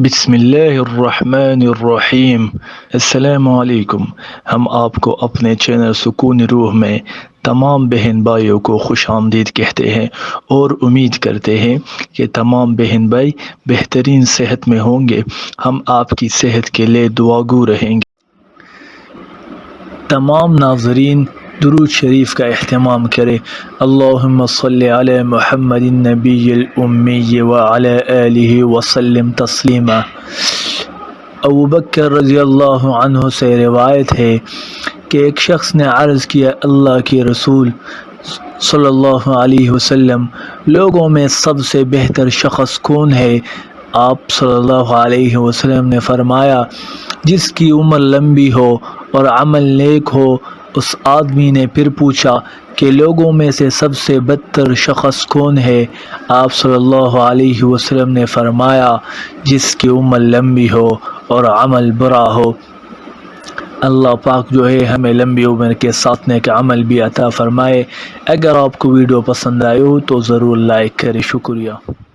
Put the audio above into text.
بسم اللہ الرحمن الرحیم۔ السلام علیکم۔ ہم آپ کو اپنے چینل سکون روح میں تمام بہن بھائیوں کو خوش آمدید کہتے ہیں اور امید کرتے ہیں کہ تمام بہن بھائی بہترین صحت میں ہوں گے۔ ہم آپ کی صحت کے لیے دعاگو رہیں گے۔ تمام ناظرین درود شریف کا اہتمام کرے۔ اللہم صلی علی محمد النبی الامی وعلی آلہ وسلم تسلیما۔ ابو بکر رضی اللہ عنہ سے روایت ہے کہ ایک شخص نے عرض کیا، اللہ کے رسول صلی اللہ علیہ وسلم، لوگوں میں سب سے بہتر شخص کون ہے؟ آپ صلی اللہ علیہ وسلم نے فرمایا، جس کی عمر لمبی ہو اور عمل نیک ہو۔ اس آدمی نے پھر پوچھا کہ لوگوں میں سے سب سے بدتر شخص کون ہے؟ آپ صلی اللہ علیہ وسلم نے فرمایا، جس کی عمر لمبی ہو اور عمل برا ہو۔ اللہ پاک جو ہے ہمیں لمبی عمر کے ساتھ نیک عمل بھی عطا فرمائے۔ اگر آپ کو ویڈیو پسند آئے ہو تو ضرور لائک کریں۔ شکریہ۔